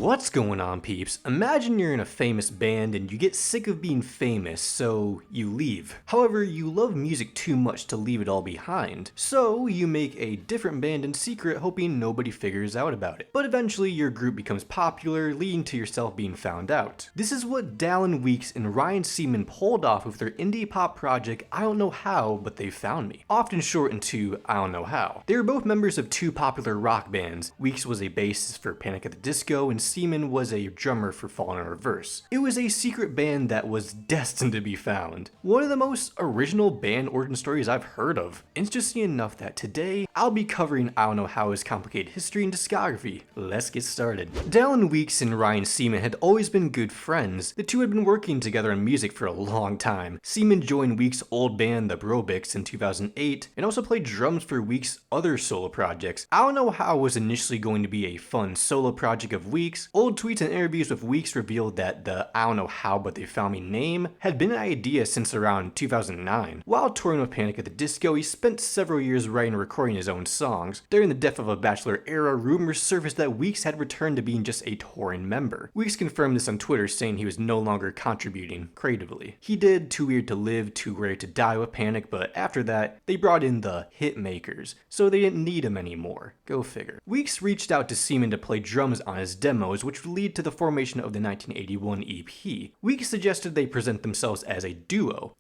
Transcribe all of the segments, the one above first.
What's going on, peeps? Imagine you're in a famous band and you get sick of being famous, so you leave. However, you love music too much to leave it all behind, so you make a different band in secret hoping nobody figures out about it. But eventually your group becomes popular, leading to yourself being found out. This is what Dallin Weekes and Ryan Seaman pulled off with their indie pop project I Don't Know How, But They Found Me, often shortened to I Don't Know How. They were both members of two popular rock bands. Weekes was a bassist for Panic at the Disco, and Seaman was a drummer for Fallen in Reverse. It was a secret band that was destined to be found. One of the most original band origin stories I've heard of. Interesting enough that today, I'll be covering I Don't Know How's complicated history and discography. Let's get started. Dallin Weekes and Ryan Seaman had always been good friends. The two had been working together on music for a long time. Seaman joined Weekes' old band, the Brobics, in 2008, and also played drums for Weekes' other solo projects. I Don't Know How was initially going to be a fun solo project of Weekes. Old tweets and interviews with Weekes revealed that the I Don't Know How But They Found Me name had been an idea since around 2009. While touring with Panic at the Disco, he spent several years writing and recording his own songs. During the death of a Bachelor era, rumors surfaced that Weekes had returned to being just a touring member. Weekes confirmed this on Twitter, saying he was no longer contributing creatively. He did Too Weird to Live, Too Rare to Die with Panic, but after that, they brought in the Hitmakers, so they didn't need him anymore. Go figure. Weekes reached out to Seaman to play drums on his demos, which would lead to the formation of the 1981 EP. Weekes suggested they present themselves as a duo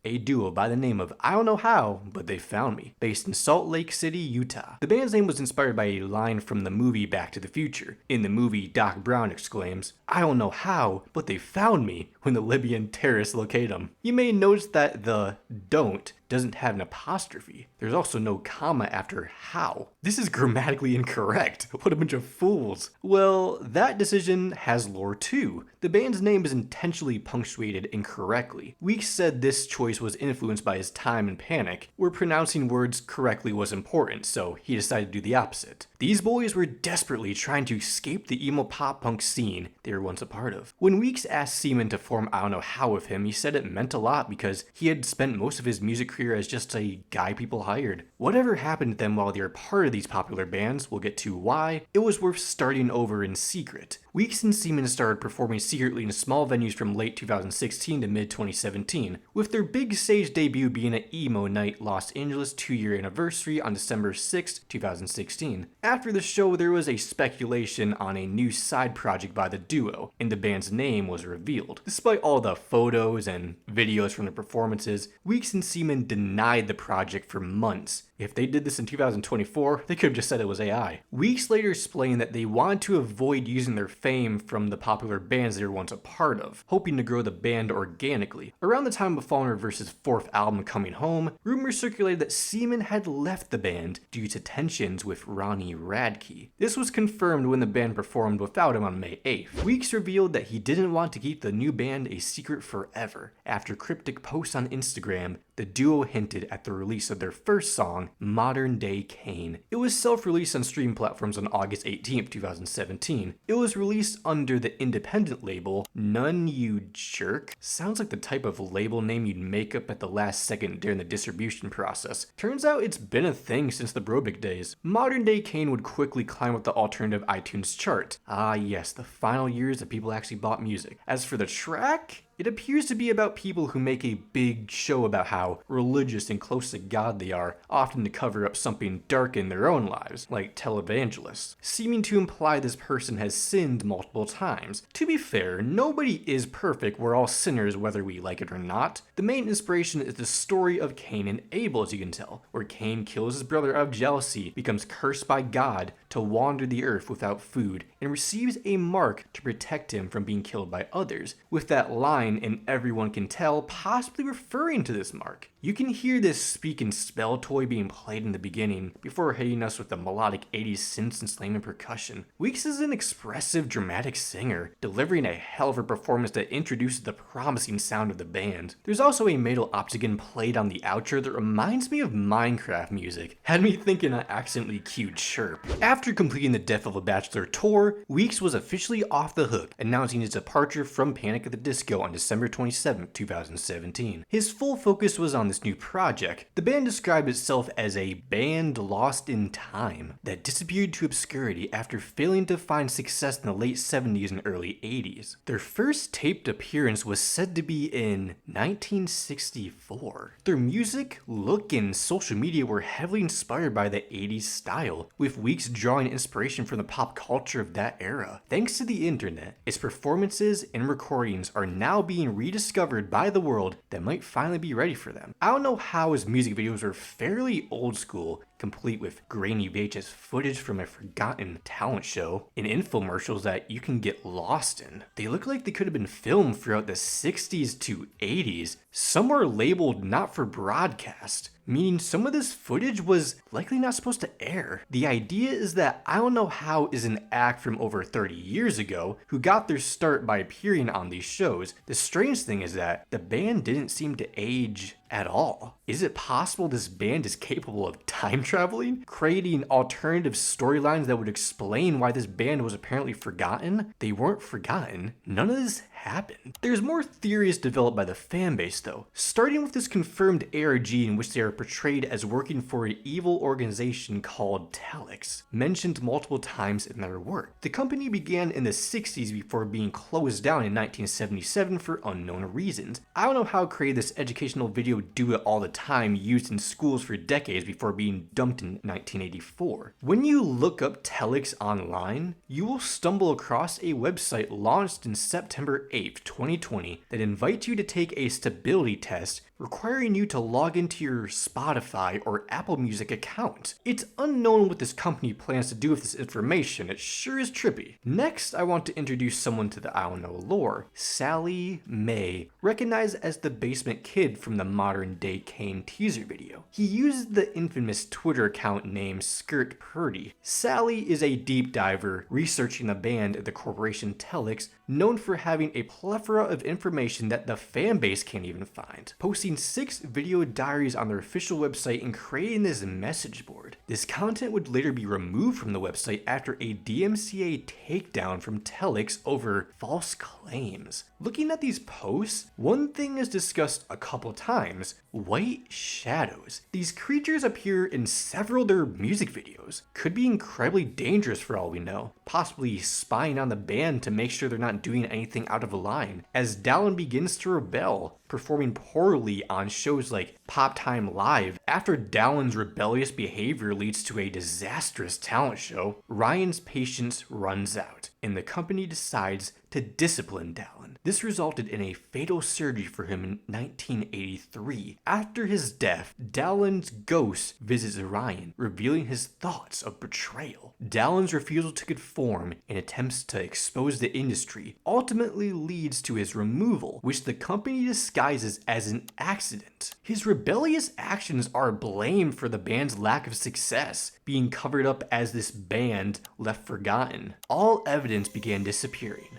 by the name of I Don't Know How, But They Found Me, based in Salt Lake City, Utah. The band's name was inspired by a line from the movie Back to the Future. In the movie, Doc Brown exclaims, "I don't know how, but they found me," when the Libyan terrorists locate him. You may notice that the don't doesn't have an apostrophe. There's also no comma after how. This is grammatically incorrect. What a bunch of fools. Well, that decision has lore too. The band's name is intentionally punctuated incorrectly. Weekes said this choice was influenced by his time in Panic, where pronouncing words correctly was important, so he decided to do the opposite. These boys were desperately trying to escape the emo pop punk scene they were once a part of. When Weekes asked Seaman to form I Don't Know How with him, he said it meant a lot because he had spent most of his music career as just a guy people hired. Whatever happened to them while they were part of these popular bands, we'll get to why, it was worth starting over in secret. Weekes and Seaman started performing secretly in small venues from late 2016 to mid-2017, with their big stage debut being at Emo Night Los Angeles 2-year anniversary on December 6, 2016. After the show, there was a speculation on a new side project by the duo, and the band's name was revealed. Despite all the photos and videos from the performances, Weekes and Seaman denied the project for months. If they did this in 2024, they could have just said it was AI. Weekes later explained that they wanted to avoid using their fame from the popular bands they were once a part of, hoping to grow the band organically. Around the time of Fallen in Reverse's fourth album Coming Home, rumors circulated that Seaman had left the band due to tensions with Ronnie Radke. This was confirmed when the band performed without him on May 8th. Weekes revealed that he didn't want to keep the new band a secret forever. After cryptic posts on Instagram, the duo hinted at the release of their first song, Modern Day Kane. It was self-released on streaming platforms on August 18th, 2017. It was released under the independent label, None You Jerk. Sounds like the type of label name you'd make up at the last second during the distribution process. Turns out it's been a thing since the Brobic days. Modern Day Kane would quickly climb up the alternative iTunes chart. Ah yes, the final years that people actually bought music. As for the track, it appears to be about people who make a big show about how religious and close to God they are, often to cover up something dark in their own lives, like televangelists, seeming to imply this person has sinned multiple times. To be fair, nobody is perfect, we're all sinners whether we like it or not. The main inspiration is the story of Cain and Abel, as you can tell, where Cain kills his brother out of jealousy, becomes cursed by God to wander the earth without food, and receives a mark to protect him from being killed by others, with that line and everyone can tell possibly referring to this mark. You can hear this speak and spell toy being played in the beginning before hitting us with the melodic 80s synths and slamming percussion. Weekes is an expressive, dramatic singer, delivering a hell of a performance that introduces the promising sound of the band. There's also a metal octagon played on the outro that reminds me of Minecraft music. Had me thinking I accidentally cued chirp. After After completing the Death of a Bachelor tour, Weeks was officially off the hook, announcing his departure from Panic at the Disco on December 27, 2017. His full focus was on this new project. The band described itself as a band lost in time that disappeared to obscurity after failing to find success in the late 70s and early 80s. Their first taped appearance was said to be in 1964. Their music, look, and social media were heavily inspired by the 80s style, with Weeks drawing inspiration from the pop culture of that era. Thanks to the internet, its performances and recordings are now being rediscovered by the world that might finally be ready for them. I Don't Know How his music videos are fairly old school, complete with grainy VHS footage from a forgotten talent show and infomercials that you can get lost in. They look like they could have been filmed throughout the 60s to 80s. Some are labeled not for broadcast, meaning some of this footage was likely not supposed to air. The idea is that I Don't Know How is an act from over 30 years ago who got their start by appearing on these shows. The strange thing is that the band didn't seem to age at all. Is it possible this band is capable of time traveling, creating alternative storylines that would explain why this band was apparently forgotten? They weren't forgotten. None of this happened. There's more theories developed by the fanbase though, starting with this confirmed ARG in which they are portrayed as working for an evil organization called Telex, mentioned multiple times in their work. The company began in the 60s before being closed down in 1977 for unknown reasons. I Don't Know How created this educational video Do It All the Time used in schools for decades before being dumped in 1984. When you look up Telex online, you will stumble across a website launched in September 8th, 2020 that invites you to take a stability test requiring you to log into your Spotify or Apple Music account. It's unknown what this company plans to do with this information. It sure is trippy. Next, I want to introduce someone to the I Don't Know lore, Sally May, recognized as the Basement Kid from the Modern Day Kane teaser video. He used the infamous Twitter account named Skirt Purdy. Sally is a deep diver researching the band and the corporation Telex, known for having a plethora of information that the fanbase can't even find, posting 6 video diaries on their official website and creating this message board. This content would later be removed from the website after a DMCA takedown from Telex over false claims. Looking at these posts, one thing is discussed a couple times: white shadows. These creatures appear in several of their music videos. Could be incredibly dangerous for all we know, possibly spying on the band to make sure they're not doing anything out of line, as Dallin begins to rebel, performing poorly on shows like Pop Time Live. After Dallin's rebellious behavior leads to a disastrous talent show, Ryan's patience runs out, and the company decides to discipline Dallin. This resulted in a fatal surgery for him in 1983. After his death, Dallin's ghost visits Ryan, revealing his thoughts of betrayal. Dallin's refusal to conform and attempts to expose the industry ultimately leads to his removal, which the company disguises as an accident. His rebellious actions are blamed for the band's lack of success, being covered up as this band left forgotten. All evidence began disappearing.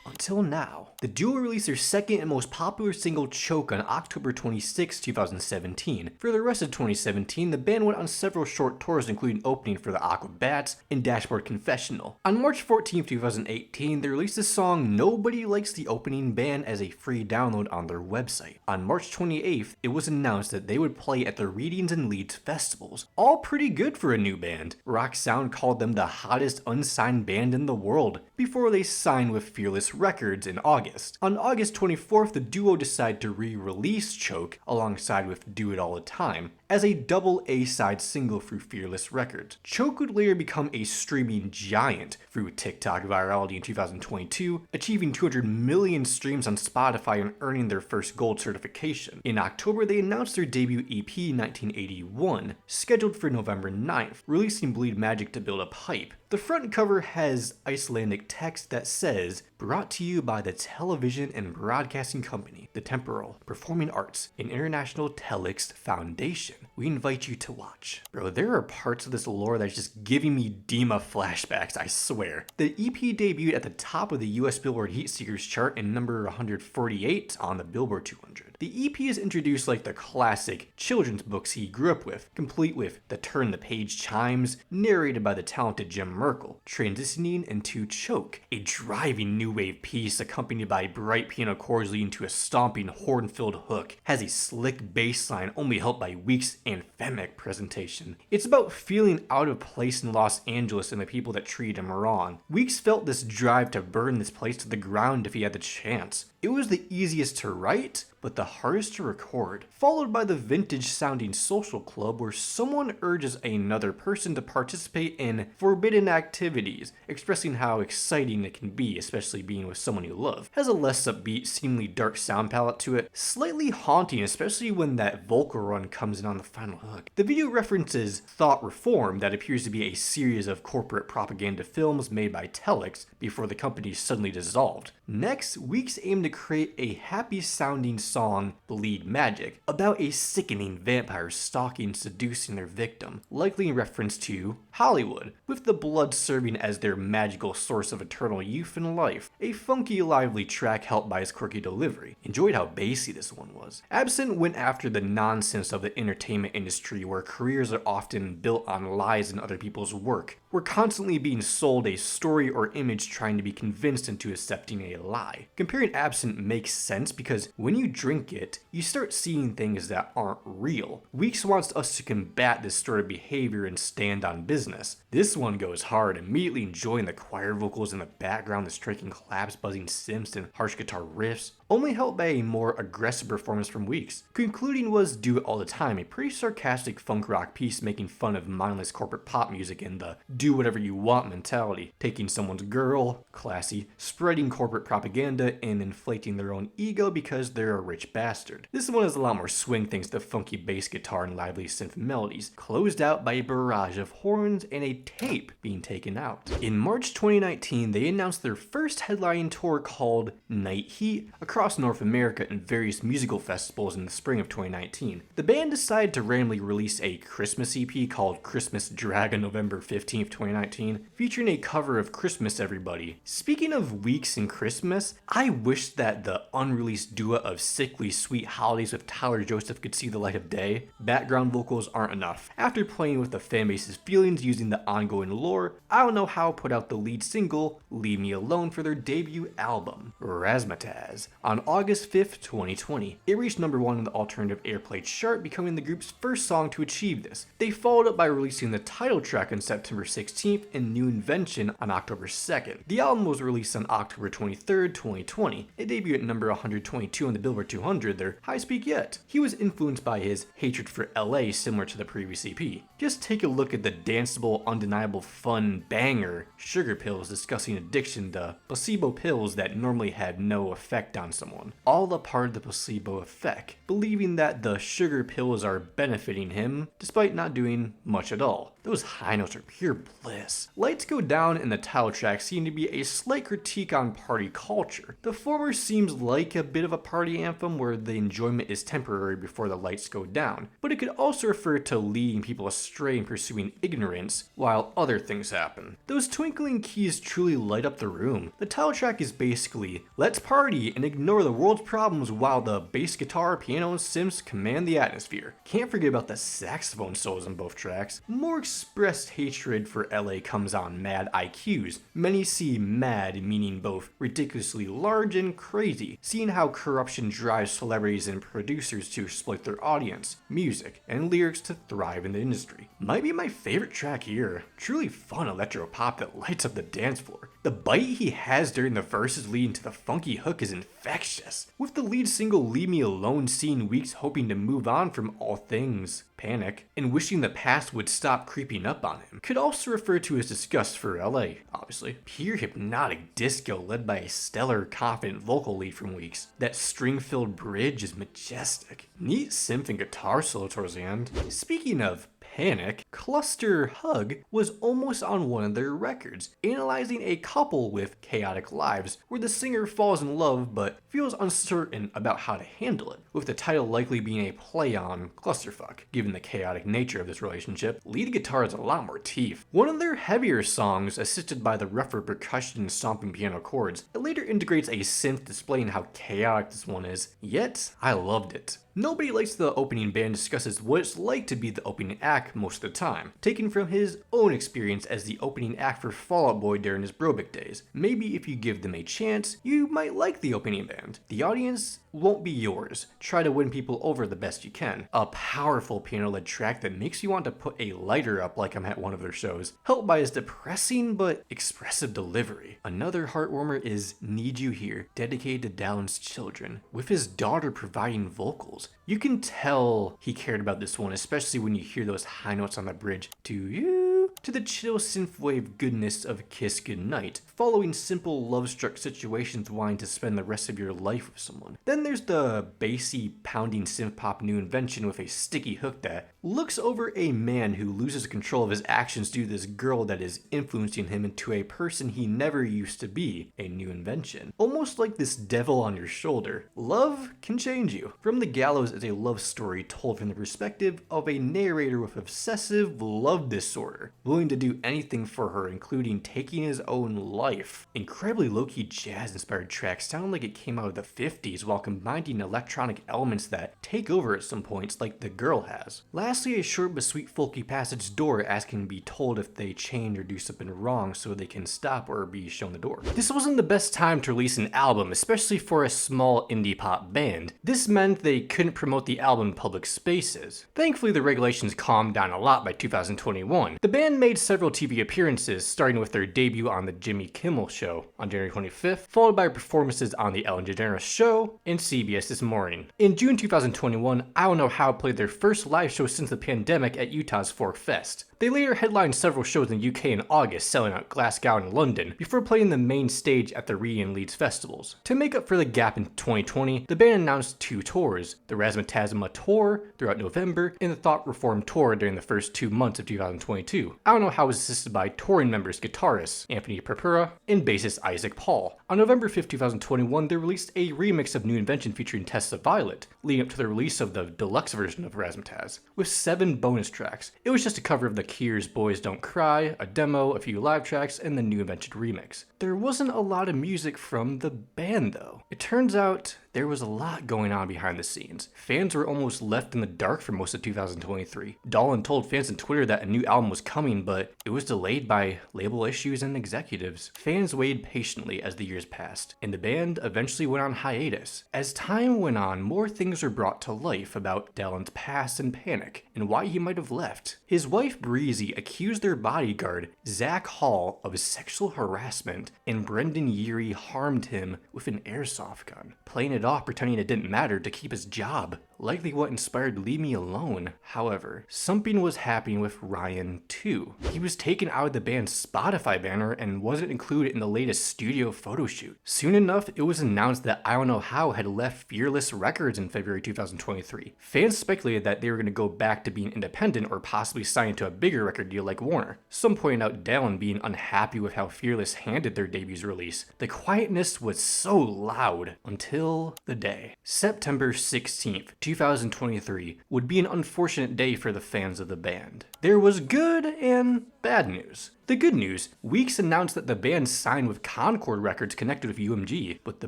Until now. The duo released their second and most popular single, Choke, on October 26, 2017. For the rest of 2017, the band went on several short tours, including opening for the Aquabats and Dashboard Confessional. On March 14, 2018, they released the song Nobody Likes the Opening Band as a free download on their website. On March 28th, it was announced that they would play at the Readings and Leeds festivals. All pretty good for a new band. Rock Sound called them the hottest unsigned band in the world, before they signed with Fearless Records in August. On August 24th, the duo decided to re-release Choke alongside with Do It All the Time as a double A-side single through Fearless Records. Choke would later become a streaming giant through TikTok virality in 2022, achieving 200 million streams on Spotify and earning their first gold certification. In October, they announced their debut EP 1981, scheduled for November 9th, releasing Bleed Magic to build up hype. The front cover has Icelandic text that says, "Brought to you by the television and broadcasting company, The Temporal Performing Arts, and International Telex Foundation." we invite you to watch. Bro, there are parts of this lore that's just giving me Dima flashbacks, I swear. The EP debuted at the top of the US Billboard Heatseekers chart in number 148 on the Billboard 200. The EP is introduced like the classic children's books he grew up with, complete with the turn the page chimes, narrated by the talented Jim Merkel, transitioning into Choke, a driving new wave piece accompanied by bright piano chords leading to a stomping horn-filled hook, has a slick bass line only helped by Weeks' anthemic presentation. It's about feeling out of place in Los Angeles and the people that treat him wrong. Weeks felt this drive to burn this place to the ground if he had the chance. It was the easiest to write, but the hardest to record, followed by the vintage-sounding Social Club where someone urges another person to participate in forbidden activities, expressing how exciting it can be, especially being with someone you love. Has a less upbeat, seemingly dark sound palette to it, slightly haunting, especially when that vocal run comes in on the final hook. The video references Thought Reform that appears to be a series of corporate propaganda films made by Telex before the company suddenly dissolved. Next, Weeks aimed to create a happy-sounding song, Bleed Magic, about a sickening vampire stalking and seducing their victim, likely in reference to Hollywood, with the blood serving as their magical source of eternal youth and life. A funky, lively track helped by his quirky delivery. Enjoyed how bassy this one was. Absent went after the nonsense of the entertainment industry where careers are often built on lies in other people's work. We're constantly being sold a story or image trying to be convinced into accepting a lie. Comparing Absent makes sense because when you drink it, you start seeing things that aren't real. Weeks wants us to combat this sort of behavior and stand on business. This one goes hard, immediately enjoying the choir vocals in the background, the striking claps, buzzing synths, and harsh guitar riffs, only helped by a more aggressive performance from Weeks. Concluding was Do It All the Time, a pretty sarcastic funk rock piece making fun of mindless corporate pop music and the do whatever you want mentality, taking someone's girl, classy, spreading corporate propaganda, and inflating their own ego because they're a rich bastard. This one has a lot more swing thanks to funky bass guitar and lively synth melodies, closed out by a barrage of horns and a tape being taken out. In March 2019, they announced their first headlining tour called Night Heat across North America and various musical festivals in the spring of 2019. The band decided to randomly release a Christmas EP called Christmas Drag on November 15th, 2019, featuring a cover of Christmas Everybody. Speaking of Weeks and Christmas, I wish that the unreleased duet of Sickly Sweet Holidays with Tyler Joseph could see the light of day. Background vocals aren't enough. After playing with the fanbase's feelings using the ongoing lore, I Don't Know How put out the lead single, Leave Me Alone, for their debut album, Razzmatazz, on August 5th, 2020. It reached number 1 in the alternative airplay chart, becoming the group's first song to achieve this. They followed up by releasing the title track on September 16th and New Invention on October 2nd. The album was released on October 23rd, 2020. It debuted at number 122 on the Billboard 200, their highest peak yet. He was influenced by his hatred for LA, similar to the previous EP. Just take a look at the danceable, undeniable fun banger, Sugar Pills, discussing addiction to placebo pills that normally had no effect on someone. All a part of the placebo effect, believing that the sugar pills are benefiting him, despite not doing much at all. Those high notes are pure bliss. Lights Go Down and the title track seem to be a slight critique on party culture. The former seems like a bit of a party anthem where the enjoyment is temporary before the lights go down, but it could also refer to leading people astray and pursuing ignorance while other things happen. Those twinkling keys truly light up the room. The title track is basically, let's party and ignore the world's problems while the bass guitar, piano, and synths command the atmosphere. Can't forget about the saxophone solos in both tracks. More expressed hatred for LA comes on Mad IQs. Many see mad meaning both ridiculously large and crazy, seeing how corruption drives celebrities and producers to exploit their audience, music, and lyrics to thrive in the industry. Might be my favorite track here. Truly fun electro pop that lights up the dance floor. The bite he has during the verses leading to the funky hook is infectious, with the lead single Leave Me Alone seeing Weeks hoping to move on from all things panic, and wishing the past would stop creeping up on him. Could also refer to his disgust for LA, obviously. Pure hypnotic disco led by a stellar, confident vocal lead from Weeks. That string-filled bridge is majestic. Neat synth and guitar solo towards the end. Speaking of panic, Cluster Hug was almost on one of their records, analyzing a couple with chaotic lives, where the singer falls in love but feels uncertain about how to handle it, with the title likely being a play on clusterfuck. Given the chaotic nature of this relationship, lead guitar has a lot more teeth. One of their heavier songs, assisted by the rougher percussion and stomping piano chords, it later integrates a synth displaying how chaotic this one is, yet I loved it. Nobody Likes the Opening Band discusses what it's like to be the opening act most of the time, taken from his own experience as the opening act for Fall Out Boy during his Brobic days. Maybe if you give them a chance, you might like the opening band. The audience won't be yours. Try to win people over the best you can. A powerful piano-led track that makes you want to put a lighter up like I'm at one of their shows, helped by his depressing but expressive delivery. Another heartwarmer is Need You Here, dedicated to Dallon's children, with his daughter providing vocals. You can tell he cared about this one, especially when you hear those high notes on the bridge. Do you? To the chill synthwave goodness of Kiss Goodnight, following simple love-struck situations wanting to spend the rest of your life with someone. Then there's the bassy, pounding synth-pop new invention with a sticky hook that looks over a man who loses control of his actions due to this girl that is influencing him into a person he never used to be, a new invention. Almost like this devil on your shoulder. Love can change you. From the Gallows is a love story told from the perspective of a narrator with obsessive love disorder, willing to do anything for her, including taking his own life. Incredibly low-key jazz-inspired tracks sound like it came out of the 50s while combining electronic elements that take over at some points like The Girl has. Lastly, a short but sweet folky passage door asking to be told if they change or do something wrong so they can stop or be shown the door. This wasn't the best time to release an album, especially for a small indie pop band. This meant they couldn't promote the album in public spaces. Thankfully, the regulations calmed down a lot by 2021. The band made several TV appearances, starting with their debut on the Jimmy Kimmel Show on January 25th, followed by performances on the Ellen DeGeneres Show and CBS This Morning. In June 2021, idkhow played their first live show since the pandemic at Utah's Fork Fest. They later headlined several shows in the UK in August, selling out Glasgow and London, before playing the main stage at the Rio and Leeds festivals. To make up for the gap in 2020, the band announced 2 tours, the Razzmatazz Tour throughout November, and the Thought Reform Tour during the first 2 months of 2022. idkhow was assisted by touring members guitarist Anthony Purpura and bassist Isaac Paul. On November 5, 2021, they released a remix of New Invention featuring Tessa Violet, leading up to the release of the deluxe version of Razzmatazz, with 7 bonus tracks. It was just a cover of the Cure's Boys Don't Cry, a demo, a few live tracks, and the New Invention remix. There wasn't a lot of music from the band though. It turns out there was a lot going on behind the scenes. Fans were almost left in the dark for most of 2023. Dolan told fans on Twitter that a new album was coming, but it was delayed by label issues and executives. Fans waited patiently as the years passed, and the band eventually went on hiatus. As time went on, more things were brought to life about Dolan's past and panic, and why he might have left. His wife Breezy accused their bodyguard, Zach Hall, of sexual harassment, and Brendan Urie harmed him with an airsoft gun, playing it off pretending it didn't matter to keep his job. Likely what inspired Leave Me Alone. However, something was happening with Ryan too. He was taken out of the band's Spotify banner and wasn't included in the latest studio photo shoot. Soon enough, it was announced that idkhow had left Fearless Records in February 2023. Fans speculated that they were going to go back to being independent or possibly sign to a bigger record deal like Warner. Some pointed out Dallon being unhappy with how Fearless handled their debut's release. The quietness was so loud until the day. September 16th, 2023 would be an unfortunate day for the fans of the band. There was good and bad news. The good news, Weeks announced that the band signed with Concord Records connected with UMG, but the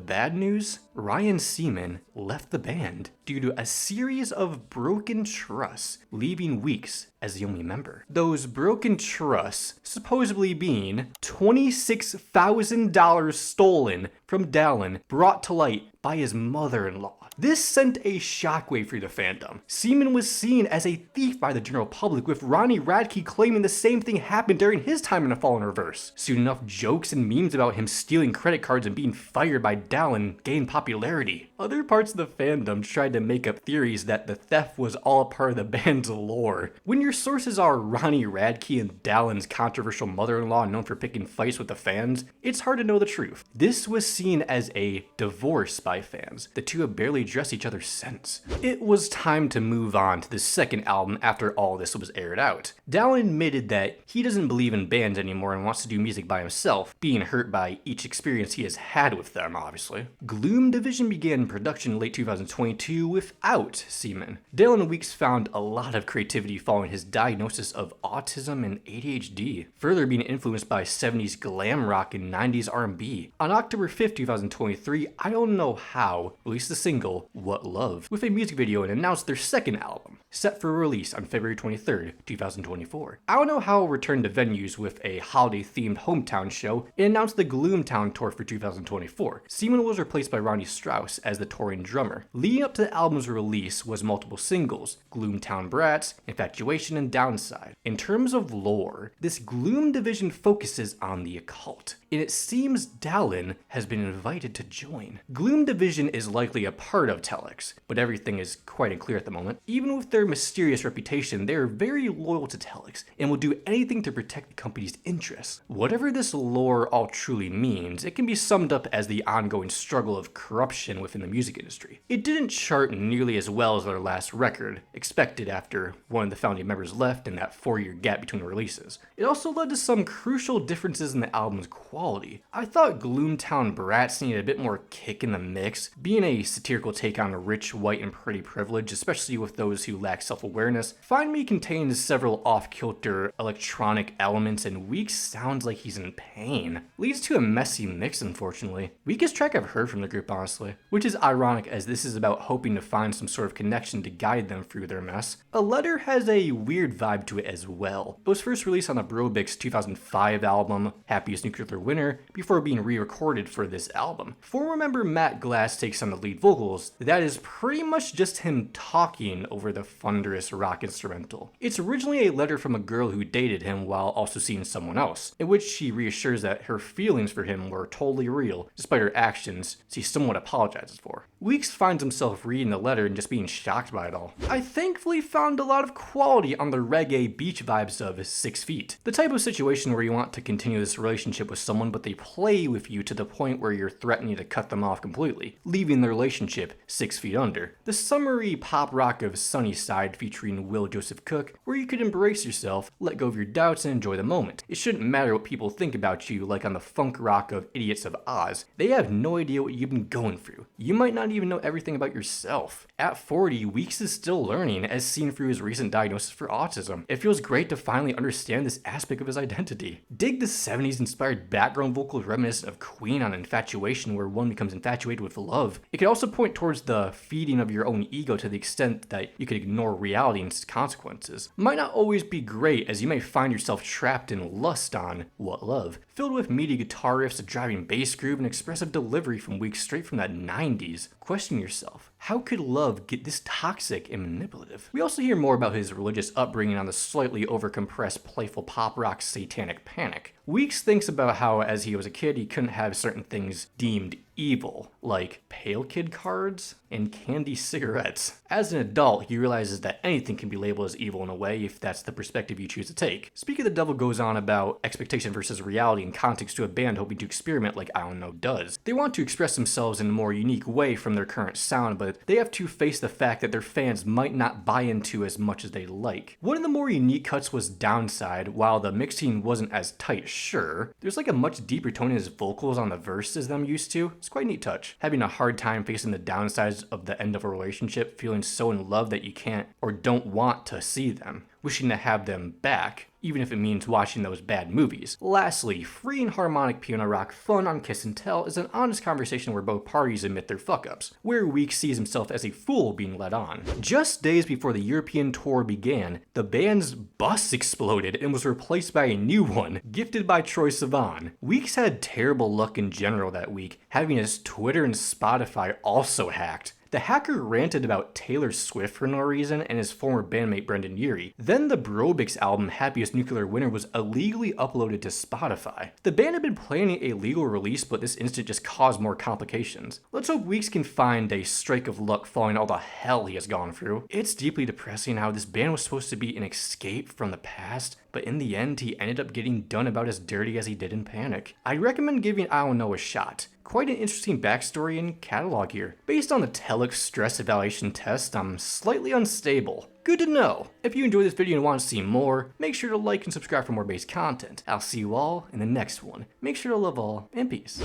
bad news, Ryan Seaman left the band due to a series of broken trusts, leaving Weeks as the only member. Those broken trusts supposedly being $26,000 stolen from Dallon, brought to light by his mother-in-law. This sent a shockwave through the fandom. Seaman was seen as a thief by the general public, with Ronnie Radke claiming the same thing happened during his time in A Fall in Reverse. Soon enough, jokes and memes about him stealing credit cards and being fired by Dallon gained popularity. Other parts of the fandom tried to make up theories that the theft was all a part of the band's lore. When your sources are Ronnie Radke and Dallon's controversial mother-in-law known for picking fights with the fans, it's hard to know the truth. This was seen as a divorce by fans. The two have barely address each other since. It was time to move on to the second album after all this was aired out. Dallin admitted that he doesn't believe in bands anymore and wants to do music by himself, being hurt by each experience he has had with them, obviously. Gloom Division began production in late 2022 without Seaman. Dallin Weeks found a lot of creativity following his diagnosis of autism and ADHD, further being influenced by 70s glam rock and 90s R&B. On October 5th, 2023, I Don't Know How released the single What Love with a music video and announced their second album, set for release on February 23rd, 2024. I Don't Know How returned to venues with a holiday-themed hometown show and announced the Gloomtown tour for 2024. Seaman was replaced by Ronnie Strauss as the touring drummer. Leading up to the album's release was multiple singles, Gloomtown Brats, Infatuation, and Downside. In terms of lore, this Gloom Division focuses on the occult, and it seems Dallin has been invited to join. Gloom Division is likely a part of Telex, but everything is quite unclear at the moment. Even with their mysterious reputation, they are very loyal to Telex and will do anything to protect the company's interests. Whatever this lore all truly means, it can be summed up as the ongoing struggle of corruption within the music industry. It didn't chart nearly as well as their last record, expected after one of the founding members left and that 4-year gap between releases. It also led to some crucial differences in the album's quality. I thought Gloomtown Brats needed a bit more kick in the mix, being a satirical take on rich, white, and pretty privilege, especially with those who lack self-awareness. Find Me contains several off-kilter electronic elements, and Weeks sounds like he's in pain. Leads to a messy mix, unfortunately. Weakest track I've heard from the group, honestly, which is ironic as this is about hoping to find some sort of connection to guide them through their mess. A Letter has a weird vibe to it as well. It was first released on the Brobix 2005 album, Happiest Nuclear Winter, before being re-recorded for this album. Former member Matt Glass takes on the lead vocals. That is pretty much just him talking over the thunderous rock instrumental. It's originally a letter from a girl who dated him while also seeing someone else, in which she reassures that her feelings for him were totally real, despite her actions she somewhat apologizes for. Weeks finds himself reading the letter and just being shocked by it all. I thankfully found a lot of quality on the reggae beach vibes of 6 Feet. The type of situation where you want to continue this relationship with someone but they play with you to the point where you're threatening to cut them off completely, leaving the relationship 6 feet under. The summery pop rock of Sunny Side featuring Will Joseph Cook, where you could embrace yourself, let go of your doubts, and enjoy the moment. It shouldn't matter what people think about you, like on the funk rock of Idiots of Oz. They have no idea what you've been going through. You might not even know everything about yourself. At 40, Weeks is still learning, as seen through his recent diagnosis for autism. It feels great to finally understand this aspect of his identity. Dig the 70s inspired background vocals reminiscent of Queen on Infatuation, where one becomes infatuated with love. It could also point towards the feeding of your own ego to the extent that you could ignore reality and its consequences. Might not always be great, as you may find yourself trapped in lust on What Love, filled with meaty guitar riffs, a driving bass groove, and expressive delivery from Weeks straight from that 90s. Question yourself, how could love get this toxic and manipulative? We also hear more about his religious upbringing on the slightly overcompressed, playful pop rock Satanic Panic. Weeks thinks about how as he was a kid he couldn't have certain things deemed evil, like Pale Kid cards and candy cigarettes. As an adult, he realizes that anything can be labeled as evil in a way if that's the perspective you choose to take. Speaking of the Devil goes on about expectation versus reality in context to a band hoping to experiment like I Don't Know does. They want to express themselves in a more unique way from their current sound, but they have to face the fact that their fans might not buy into as much as they like. One of the more unique cuts was Downside. While the mixing wasn't as tight, sure, there's like a much deeper tone in his vocals on the verses than I'm used to. It's quite a neat touch. Having a hard time facing the downsides of the end of a relationship, feeling so in love that you can't or don't want to see them, wishing to have them back, even if it means watching those bad movies. Lastly, free and harmonic piano rock fun on Kiss and Tell is an honest conversation where both parties admit their fuck-ups, where Weeks sees himself as a fool being led on. Just days before the European tour began, the band's bus exploded and was replaced by a new one, gifted by Troye Sivan. Weeks had terrible luck in general that week, having his Twitter and Spotify also hacked. The hacker ranted about Taylor Swift for no reason and his former bandmate Brendan Urie. Then the Brobix album Happiest Nuclear Winter was illegally uploaded to Spotify. The band had been planning a legal release, but this incident just caused more complications. Let's hope Weeks can find a strike of luck following all the hell he has gone through. It's deeply depressing how this band was supposed to be an escape from the past, but in the end he ended up getting done about as dirty as he did in Panic. I recommend giving I Don't Know a shot. quite an interesting backstory and catalog here. Based on the Telix stress evaluation test, I'm slightly unstable. Good to know. If you enjoyed this video and want to see more, make sure to like and subscribe for more base content. I'll see you all in the next one. Make sure to love all, and peace.